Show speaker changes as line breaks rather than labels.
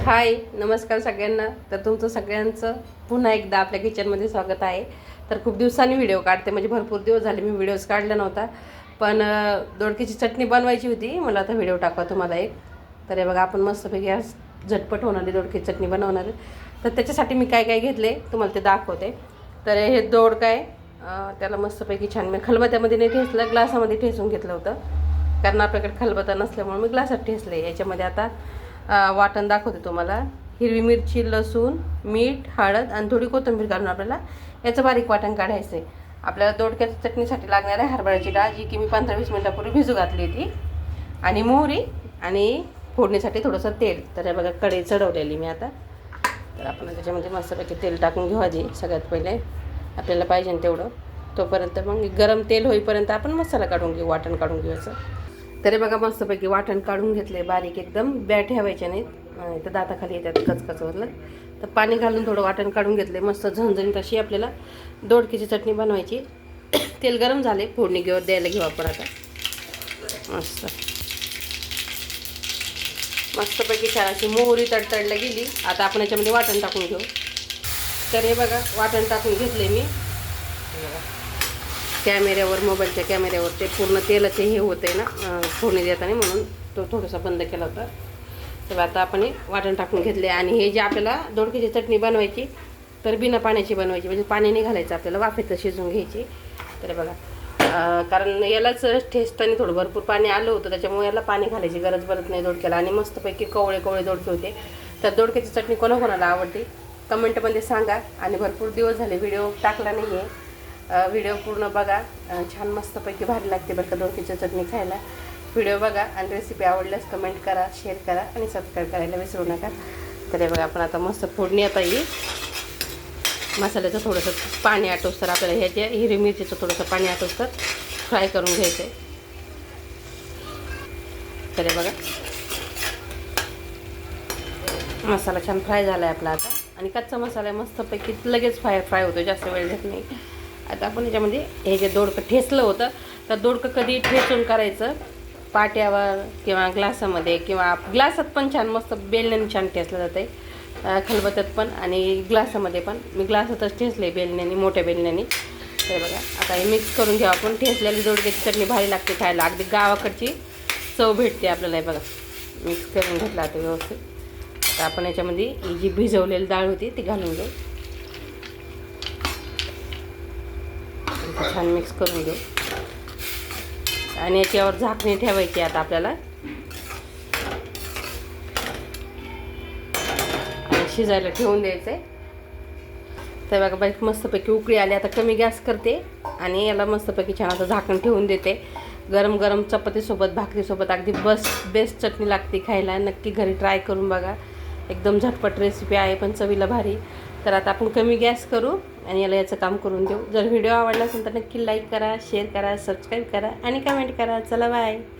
हाय नमस्कार सगळ्यांना. तर तुमचं सगळ्यांचं पुन्हा एकदा आपल्या किचनमध्ये स्वागत आहे. तर खूप दिवसांनी व्हिडिओ काढते, म्हणजे भरपूर दिवस झाले मी व्हिडिओज काढला नव्हता. पण दोडक्याची चटणी बनवायची होती, मला आता व्हिडिओ टाकवा तुम्हाला एक. तर हे बघा, आपण मस्तपैकी आज झटपट होणारी दोडक्याची चटणी बनवणार आहे. तर त्याच्यासाठी मी काय काय घेतले तुम्हाला ते दाखवते. तर हे दोडका आहे, त्याला मस्तपैकी छान मी खलबत्त्यामध्ये नाही ठेचलं, ग्लासामध्ये ठेचून घेतलं होतं. कारण आपल्याकडे खलबत्ता नसल्यामुळे मी ग्लासात ठेचले. याच्यामध्ये आता वाटण दाखवते तुम्हाला. हिरवी मिरची, लसूण, मीठ, हळद आणि थोडी कोथिंबीर घालून आपल्याला याचं बारीक वाटण काढायचं आहे. आपल्याला दोडक्याच्या चटणीसाठी लागणार आहे हरभऱ्याची डाळ, जी की मी 15-20 मिनटापूर्वी भिजू घातली होती, आणि मोहरी आणि फोडणीसाठी थोडंसं तेल. तर हे बघा, कढई चढवलेली मी आता. तर आपण त्याच्यामध्ये मस्तपैकी तेल टाकून घेऊ आधी. सगळ्यात पहिले आपल्याला पाहिजे तेवढं. तोपर्यंत मग गरम तेल होईपर्यंत आपण मसाला काढून घेऊ, वाटण काढून घेऊ याचं. तरी बघा, मस्तपैकी वाटण काढून घेतले बारीक एकदम. बॅ ठेवायच्या नाहीत, तर दाताखाली येतात कचकचवरलं. तर पाणी घालून थोडं वाटण काढून घेतले. मस्त झणझणीत अशी आपल्याला दोडक्याची चटणी बनवायची. तेल गरम झाले, फोडणी द्यायला घेऊ आपण आता. मस्तपैकी छान अशी मोहरी तडतडला गेली. आता आपण याच्यामध्ये वाटण टाकून घेऊ. तर हे बघा, वाटण टाकून घेतले मी. कॅमेऱ्यावर, मोबाईलच्या कॅमेऱ्यावर ते पूर्ण तेलाचे हे होते ना फोडणी देताना, म्हणून तो थोडासा बंद केला होता. तर आता आपण हे वाटण टाकून घेतले. आणि हे जे आपल्याला दोडक्याची चटणी बनवायची, तर बिना पाण्याची बनवायची, म्हणजे पाणी नाही घालायचं आपल्याला, वाफेत शिजवून घ्यायची. तर बघा, कारण यालाच ठेचताना थोडं भरपूर पाणी आलं होतं, त्याच्यामुळे याला पाणी घालायची गरज पडत नाही दोडक्याला. आणि मस्तपैकी कवळे कवळे दोडके होते. तर दोडक्याची चटणी कोणाकोणाला आवडते कमेंटमध्ये सांगा. आणि भरपूर दिवस झाले व्हिडिओ टाकला नाही आहे, व्हिडिओ पूर्ण बघा. छान मस्तपैकी भारी लागते बरं का दोडक्याची चटणी खायला. व्हिडिओ बघा आणि रेसिपी आवडल्यास कमेंट करा, शेअर करा आणि सबस्क्राईब करायला विसरू नका. तर हे बघा, आपण आता मस्त फोडणी आता येईल. मसाल्याचं थोडंसं पाणी आटोस तर आपल्याला ह्याच्या हिरवी मिरचीचं थोडंसं पाणी आटोस तर फ्राय करून घ्यायचं आहे. तर हे बघा, मसाला छान फ्राय झाला आहे आपला आता. आणि कच्चा मसाला मस्तपैकी लगेच फ्राय होतो, जास्त वेळ घेत नाही. आता आपण याच्यामध्ये हे जे दोडकं ठेचलं होतं, तर दोडकं कधी ठेचून करायचं पाट्यावर किंवा ग्लासामध्ये, किंवा ग्लासात पण छान मस्त बेलण्याने छान ठेचलं जातं आहे, खलबत्त्यात पण आणि ग्लासामध्ये पण. मी ग्लासातच ठेचले बेलण्याने, मोठ्या बेलण्याने. तर बघा, आता हे मिक्स करून घ्या आपण. ठेचलेली दोडक्याची चटणी भारी लागते खायला, अगदी गावाकडची चव भेटते आपल्याला. हे बघा, मिक्स करून घेतलं आता व्यवस्थित. आता आपण याच्यामध्ये ही जी भिजवलेली डाळ होती ती घालून घेऊ. छान मिक्स करून घेऊ आणि याच्यावर झाकणी ठेवायची आता आपल्याला. आणि शिजायला ठेवून द्यायचं आहे. तर बघा, बाईक मस्तपैकी उकळी आली. आता कमी गॅस करते आणि याला मस्तपैकी छान आता झाकण ठेवून देते. गरम गरम चपातीसोबत, भाकरीसोबत अगदी बेस्ट चटणी लागते खायला. नक्की घरी ट्राय करून बघा. एकदम झटपट रेसिपी आहे, पण चवीला भारी. तर आता आपण कमी गॅस करू आणि याचं काम करून देऊ. जर व्हिडिओ आवडला असेल तर नक्की लाईक करा, शेअर करा, सबस्क्राईब करा आणि कमेंट करा. चला, बाय.